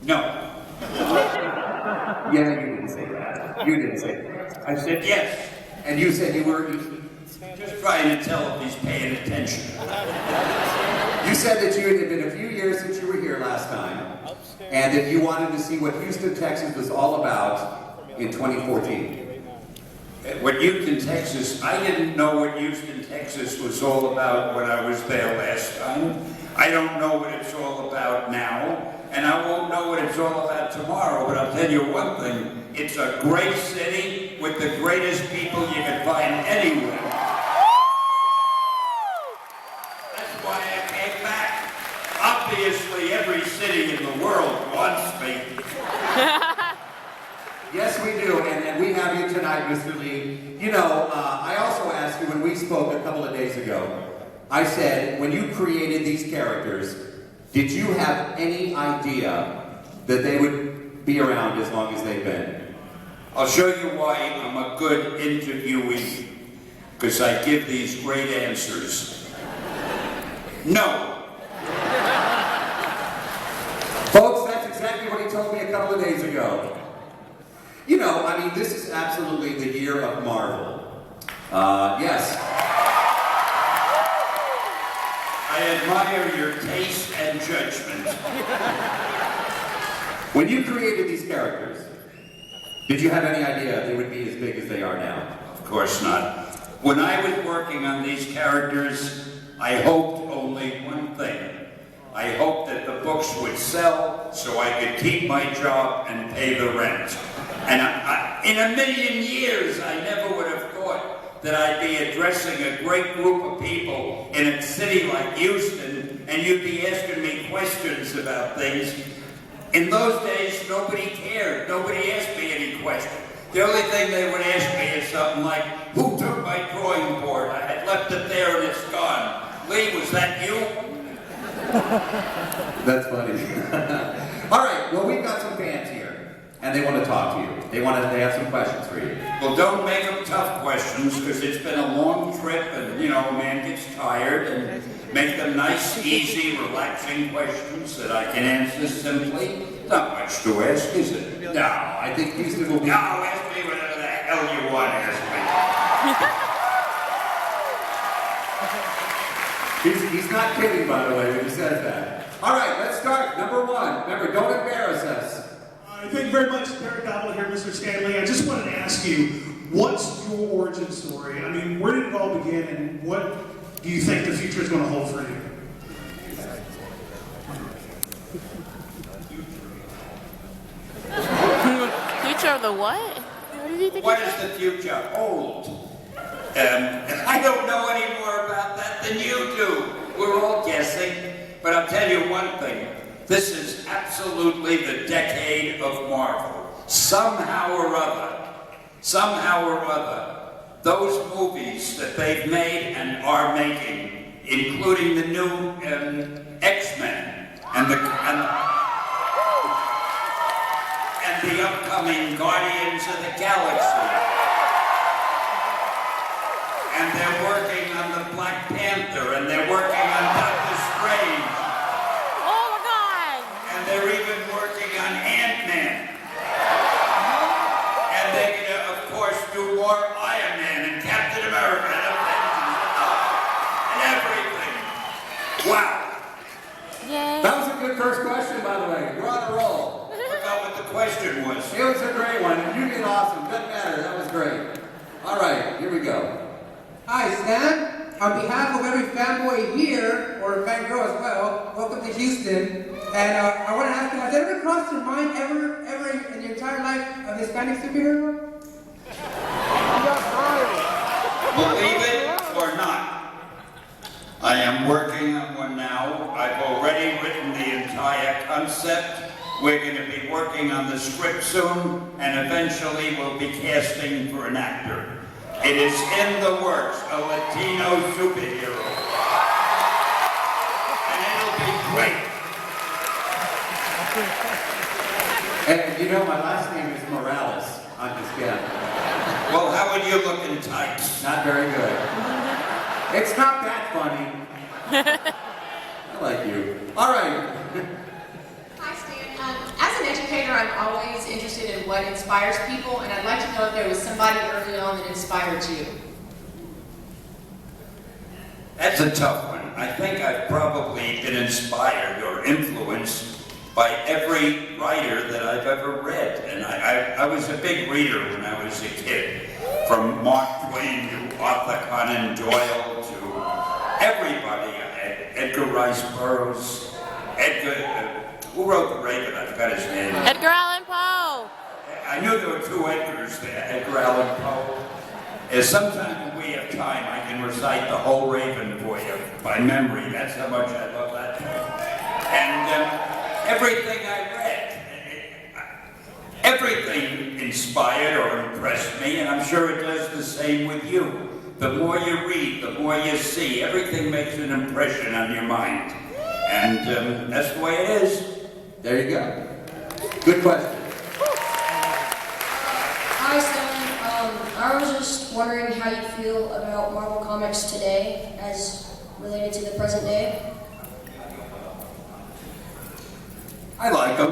No. Yeah, you didn't say that. You didn't say that. I said yes. And you said you were... Just trying to tell if he's paying attention. You said that it had been a few years since you were here last time, and that you wanted to see what Houston, Texas was all about in 2014. What Houston, Texas, I didn't know what Houston, Texas was all about when I was there last time. I don't know what it's all about now, and I won't know what it's all about tomorrow, but I'll tell you one thing. It's a great city with the greatest people you can find anywhere. That's why I came back. Obviously, every city in the world wants me. Yes, we do, and we have you tonight, Mr. Lee. You know, I also asked you when we spoke a couple of days ago, I said, when you created these characters, did you have any idea that they would be around as long as they've been? I'll show you why I'm a good interviewee, because I give these great answers. No. Folks, that's exactly what he told me a couple of days ago. You know, I mean, this is absolutely the year of Marvel. Yes. I admire your taste and judgment. When you created these characters, did you have any idea they would be as big as they are now? Of course not. When I was working on these characters, I hoped only one thing. I hoped that the books would sell so I could keep my job and pay the rent. And in a million years, I never would have thought that I'd be addressing a great group of people in a city like Houston, and you'd be asking me questions about things. In those days, nobody cared. Nobody asked me any questions. The only thing they would ask me is something like, who took my drawing board? I had left it there and it's gone. Lee, was that you? That's funny. All right, well, we've got some fans here, and they want to talk to you. They have some questions for you. Well, don't make them tough questions, because it's been a long trip, and, you know, a man gets tired, and make them nice, easy, relaxing questions that I can answer simply. Not much to ask, is it? No, I think Houston will be... No, ask me whatever the hell you want to ask He's not kidding, by the way, when he says that. All right, let's start. Number one. Remember, don't embarrass us. Thank you very much, Derek Gobble here, Mr. Stanley. I just wanted to ask you, what's your origin story? I mean, where did it all begin, and what do you think the future is going to hold for you? Future of the what? What did you think? What is the future? Old. I don't know any more about that than you do. We're all guessing. But I'll tell you one thing. This is absolutely the decade of Marvel. Somehow or other, those movies that they've made and are making, including the new X-Men and the upcoming Guardians of the Galaxy. And they're working on the Black Panther, and they're working on Doctor Strange. Oh my God! And they're even working on Ant-Man. And they're going to, of course, do more Iron Man and Captain America and Avengers and everything. Wow. Yay. That was a good first question, by the way. We're on a roll. I forgot what the question was. It was a great one. You did awesome. Doesn't matter. That was great. All right, here we go. Hi, Stan. On behalf of every fanboy here, or fangirl as well, welcome to Houston. And I want to ask you, has it ever crossed your mind ever in your entire life a Hispanic superhero? Believe it or not, I am working on one now. I've already written the entire concept. We're going to be working on the script soon, and eventually we'll be casting for an actor. It is in the works, a Latino superhero. And it'll be great. And you know, my last name is Morales. I'm just kidding. Well, how would you look in tights? Not very good. It's not that funny. I like you. All right. Hi, Stan. As here, I'm always interested in what inspires people, and I'd like to know if there was somebody early on that inspired you. That's a tough one. I think I've probably been inspired or influenced by every writer that I've ever read. And I was a big reader when I was a kid. From Mark Twain to Arthur Conan Doyle to everybody. Edgar Rice Burroughs. Who wrote The Raven? I forgot his name. Edgar Allan Poe. I knew there were two Edgars there, Edgar Allan Poe. Sometime when we have time, I can recite the whole Raven for you by memory. That's how much I love that book. And everything I read, everything inspired or impressed me, and I'm sure it does the same with you. The more you read, the more you see, everything makes an impression on your mind. And that's the way it is. There you go. Good question. Hi, Stan. I was just wondering how you feel about Marvel Comics today as related to the present day. I like them.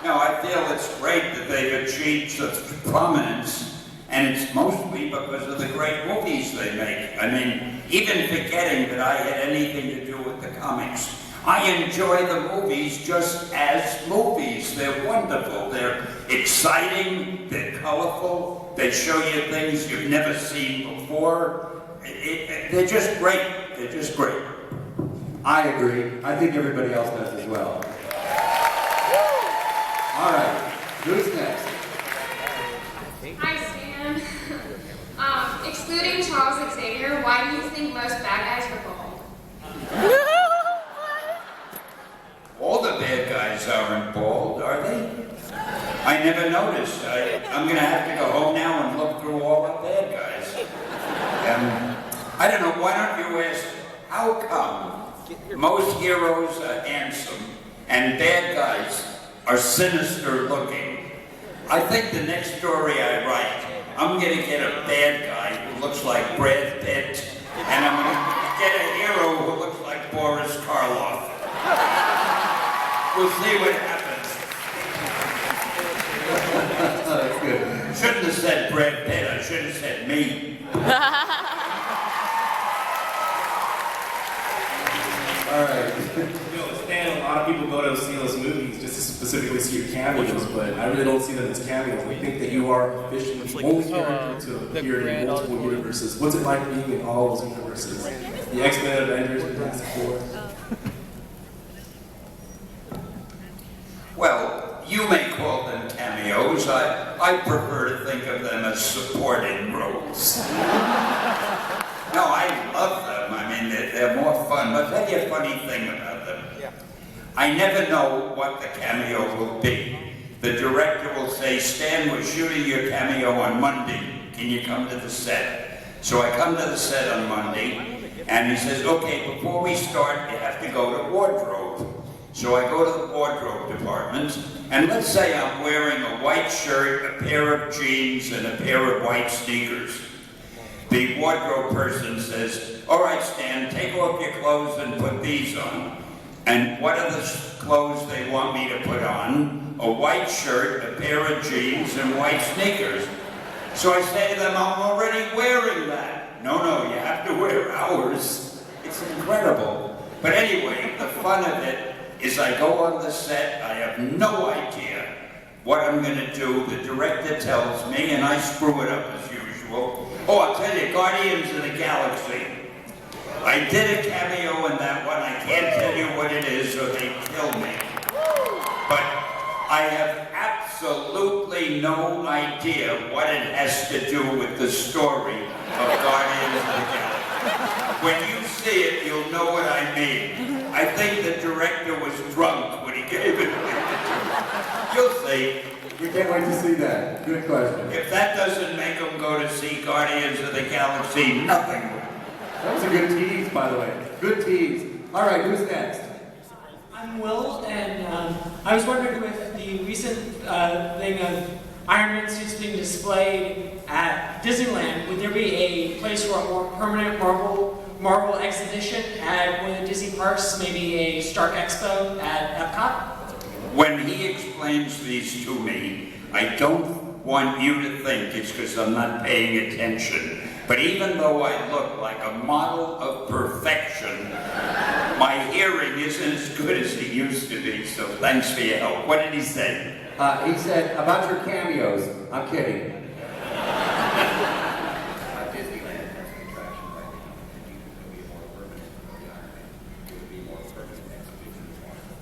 No, I feel it's great that they've achieved such prominence, and it's mostly because of the great movies they make. I mean, even forgetting that I had anything to do with the comics, I enjoy the movies just as movies. They're wonderful. They're exciting. They're colorful. They show you things you've never seen before. They're just great. They're just great. I agree. I think everybody else does as well. All right. Who's next? Hi, Stan. Excluding Charles Xavier, why do you think most bad guys are bald? All the bad guys aren't bald, are they? I never noticed. I'm going to have to go home now and look through all the bad guys. I don't know, why don't you ask, how come most heroes are handsome and bad guys are sinister looking? I think the next story I write, I'm going to get a bad guy who looks like Brad Pitt, and I'm going to get a hero who looks like Boris Karloff. We'll see what happens. That's good. Shouldn't have said Brad Pitt, I should have said me. All right. You know, Stan, a lot of people go to see those movies just to specifically see your cameos, but I really don't see them as cameos. I think that you are officially the only character to appear in multiple universes. What's it like being in all those universes? The X-Men, Avengers, Fantastic Four. Well, you may call them cameos. I prefer to think of them as supporting roles. No, I love them. I mean, they're more fun. But I'll tell you a funny thing about them. I never know what the cameo will be. The director will say, Stan, we're shooting your cameo on Monday. Can you come to the set? So I come to the set on Monday, and he says, okay, before we start, you have to go to wardrobe. So I go to the wardrobe department, and let's say I'm wearing a white shirt, a pair of jeans, and a pair of white sneakers. The wardrobe person says, all right, Stan, take off your clothes and put these on. And what are the clothes they want me to put on? A white shirt, a pair of jeans, and white sneakers. So I say to them, I'm already wearing that. No, you have to wear ours. It's incredible. But anyway, the fun of it is I go on the set, I have no idea what I'm going to do. The director tells me, and I screw it up as usual. Oh, I'll tell you, Guardians of the Galaxy. I did a cameo in that one. I can't tell you what it is or they kill me. But I have absolutely no idea what it has to do with the story of Guardians of the Galaxy. When you see it, you'll know what I mean. I think the director was drunk when he gave it to me. You'll see. We can't wait to see that. Good question. If that doesn't make them go to see Guardians of the Galaxy, nothing will. That was a good tease, by the way. Good tease. All right, who's next? I'm Will, and I was wondering with the recent thing of Iron Man suits being displayed at Disneyland, would there be a place for a more permanent Marvel exhibition at one of the Disney parks, maybe a Stark Expo at Epcot? when he explains these to me, I don't want you to think it's because I'm not paying attention. But even though I look like a model of perfection, my hearing isn't as good as it used to be, so thanks for your help. What did he say? He said, about your cameos. I'm kidding.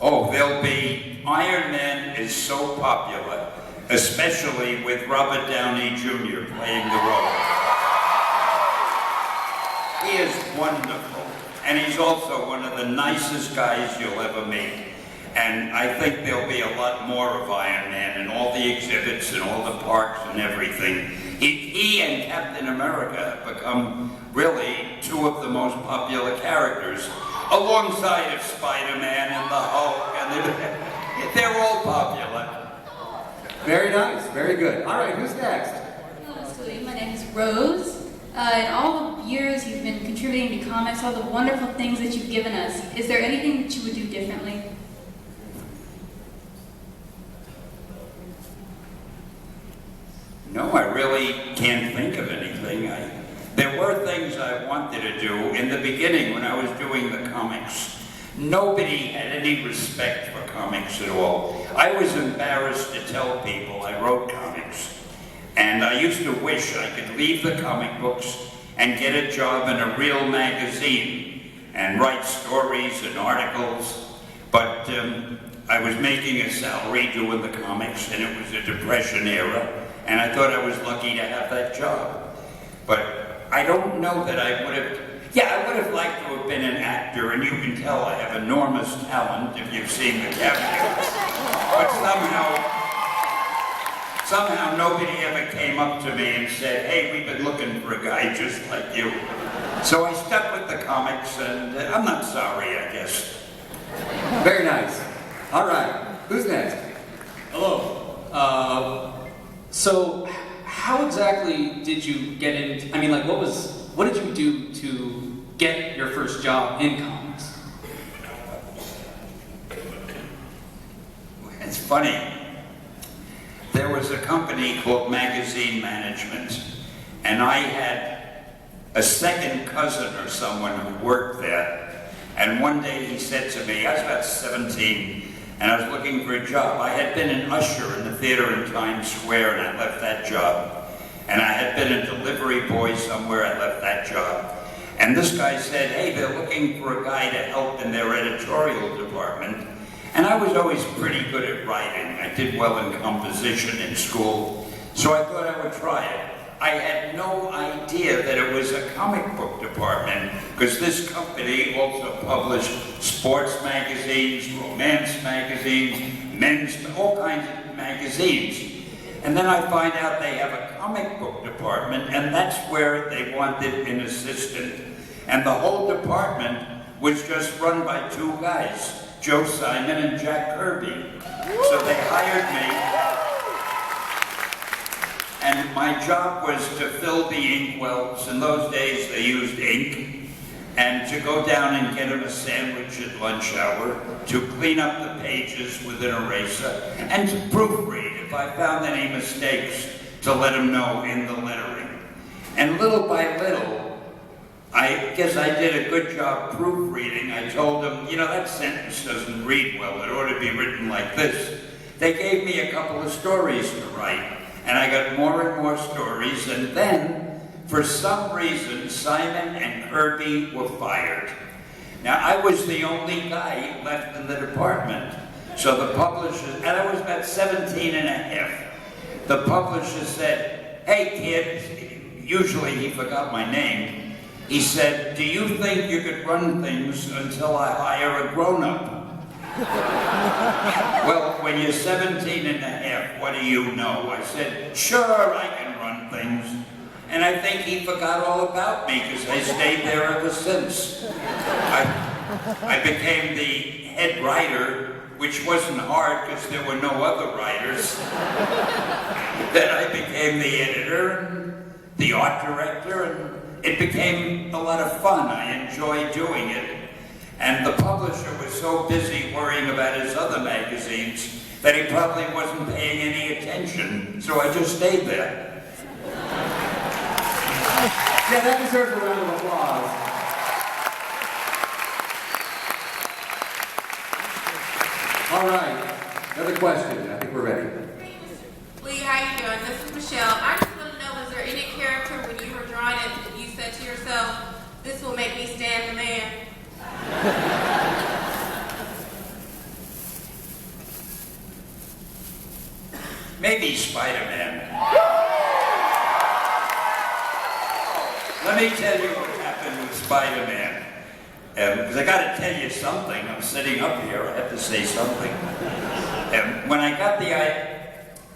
Oh, there'll be, Iron Man is so popular, especially with Robert Downey Jr. playing the role. He is wonderful, and he's also one of the nicest guys you'll ever meet. And I think there'll be a lot more of Iron Man in all the exhibits and all the parks and everything. He and Captain America have become really two of the most popular characters, alongside of Spider-Man and the Hulk, and they're all popular. Very nice, very good. All right, who's next? Hello, Stewie. My name is Rose. In all the years you've been contributing to comics, all the wonderful things that you've given us, is there anything that you would do differently? No, I really can't think of anything. There were things I wanted to do in the beginning when I was doing the comics. Nobody had any respect for comics at all. I was embarrassed to tell people I wrote comics. And I used to wish I could leave the comic books and get a job in a real magazine and write stories and articles. But I was making a salary doing the comics, and it was a Depression era, and I thought I was lucky to have that job. But I don't know that I would have, I would have liked to have been an actor, and you can tell I have enormous talent if you've seen the cameos. But somehow nobody ever came up to me and said, hey, we've been looking for a guy just like you. So I stuck with the comics, and I'm not sorry, I guess. Very nice. All right, who's next? Hello. So how exactly did you get into, I mean, like, what did you do to get your first job in comics? It's funny. There was a company called Magazine Management, and I had a second cousin or someone who worked there. And one day he said to me, I was about 17, and I was looking for a job. I had been an usher in the theater in Times Square, and I left that job. And I had been a delivery boy somewhere, I left that job. And this guy said, hey, they're looking for a guy to help in their editorial department. And I was always pretty good at writing. I did well in composition in school, so I thought I would try it. I had no idea that it was a comic book department, because this company also published sports magazines, romance magazines, men's, all kinds of magazines. And then I find out they have a comic book department, and that's where they wanted an assistant. And the whole department was just run by two guys, Joe Simon and Jack Kirby. So they hired me. And my job was to fill the inkwells. In those days, they used ink. And to go down and get him a sandwich at lunch hour, to clean up the pages with an eraser, and to proofread if I found any mistakes, to let him know in the lettering. And little by little, I guess I did a good job proofreading. I told them, you know, that sentence doesn't read well. It ought to be written like this. They gave me a couple of stories to write. And I got more and more stories, and then, for some reason, Simon and Kirby were fired. Now, I was the only guy left in the department. So the publisher, and I was about 17 and a half. The publisher said, hey kid, usually he forgot my name. He said, do you think you could run things until I hire a grown-up? Well, when you're 17 and a half, what do you know? I said, sure, I can run things. And I think he forgot all about me because I stayed there ever since. I became the head writer, which wasn't hard because there were no other writers. Then I became the editor and the art director, and it became a lot of fun. I enjoyed doing it. And the publisher was so busy worrying about his other magazines that he probably wasn't paying any attention, so I just stayed there. Yeah, that deserves a round of applause. All right, another question. I think we're ready. Lee, how you doing? This is Michelle. I just want to know, was there any character when you were drawing it that you said to yourself, this will make me Stan the Man? Maybe Spider-Man. Let me tell you what happened with Spider-Man. Because I got to tell you something. I'm sitting up here. I have to say something. When I got the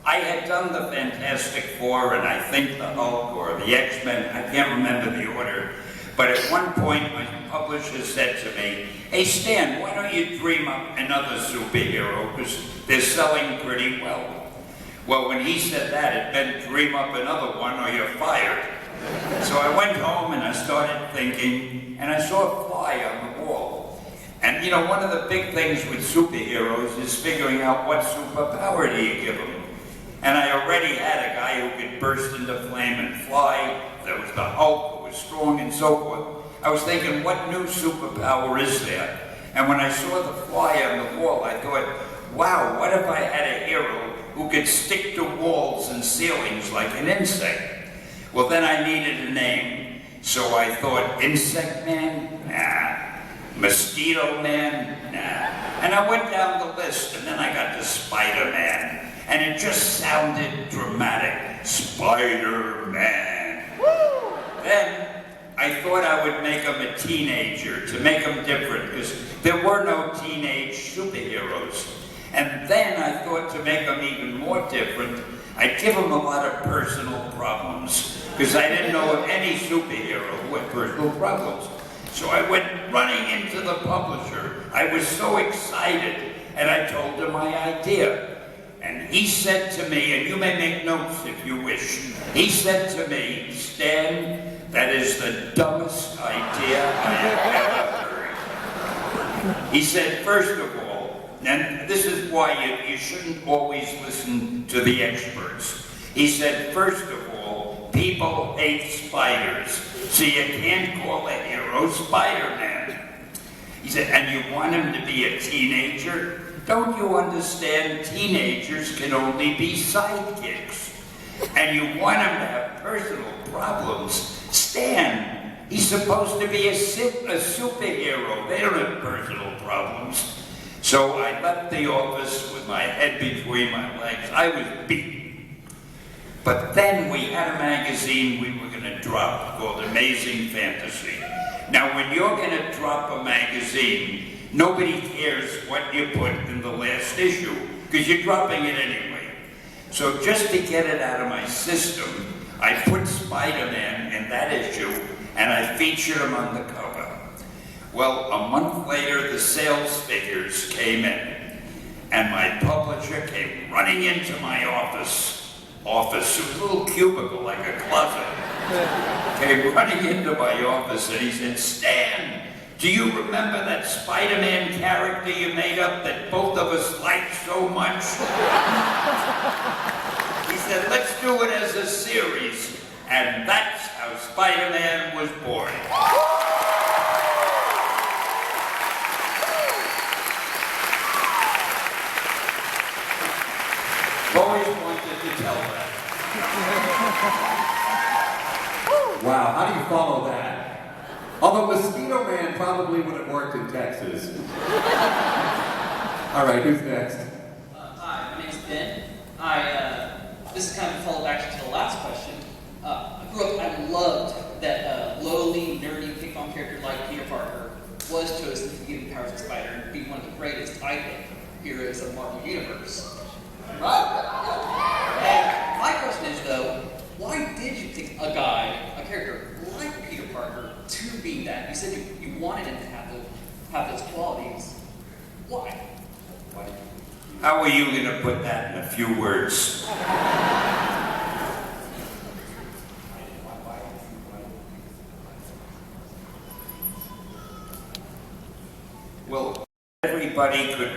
I had done the Fantastic Four and I think the Hulk or the X-Men. I can't remember the order. But at one point, my publisher said to me, "Hey, Stan, why don't you dream up another superhero? Because they're selling pretty well." Well, when he said that, it meant dream up another one or you're fired. So I went home and I started thinking, and I saw a fly on the wall. And you know, one of the big things with superheroes is figuring out what superpower do you give them. And I already had a guy who could burst into flame and fly. There was the Hulk, who was strong and so forth. I was thinking, what new superpower is there? And when I saw the fly on the wall, I thought, wow, what if I had a hero who could stick to walls and ceilings like an insect? Well, then I needed a name. So I thought, Insect Man? Nah. Mosquito Man? Nah. And I went down the list, and then I got to Spider-Man. And it just sounded dramatic. Spider-Man. Woo! Then I thought I would make him a teenager to make him different, because there were no teenage superheroes. And then I thought to make him even more different, I'd give him a lot of personal problems, because I didn't know of any superhero who had personal problems. So I went running into the publisher. I was so excited, and I told him my idea. And he said to me, and you may make notes if you wish, he said to me, Stan, that is the dumbest idea I have ever heard. He said, first of all, and this is why you shouldn't always listen to the experts. He said, first of all, people hate spiders, so you can't call a hero Spider-Man. He said, and you want him to be a teenager? Don't you understand teenagers can only be sidekicks? And you want him to have personal problems? Stan, he's supposed to be a superhero. They don't have personal problems. So I left the office with my head between my legs. I was beaten. But then we had a magazine we were going to drop called Amazing Fantasy. Now, when you're going to drop a magazine, nobody cares what you put in the last issue, because you're dropping it anyway. So just to get it out of my system, I put Spider-Man in that issue, and I featured him on the cover. Well, a month later, the sales figures came in, and my publisher came running into my office. It was a little cubicle, like a closet. Came running into my office, and he said, Stan, do you remember that Spider-Man character you made up that both of us liked so much? He said, let's do it as a series. And that's how Spider-Man was born. Always wanted to tell that. Wow, how do you follow that? Although Mosquito Man probably would have worked in Texas. All right, who's next? Hi, my name's Ben. This is kind of a follow back to the last question. I loved that lowly, nerdy, pick-on character like Peter Parker was chosen to be given powers of Spider and be one of the greatest, I think, heroes of the Marvel Universe. And my question is, though, why did you pick a character like Peter Parker to be that? You said you wanted him to have those qualities. Why? How are you going to put that in a few words? everybody could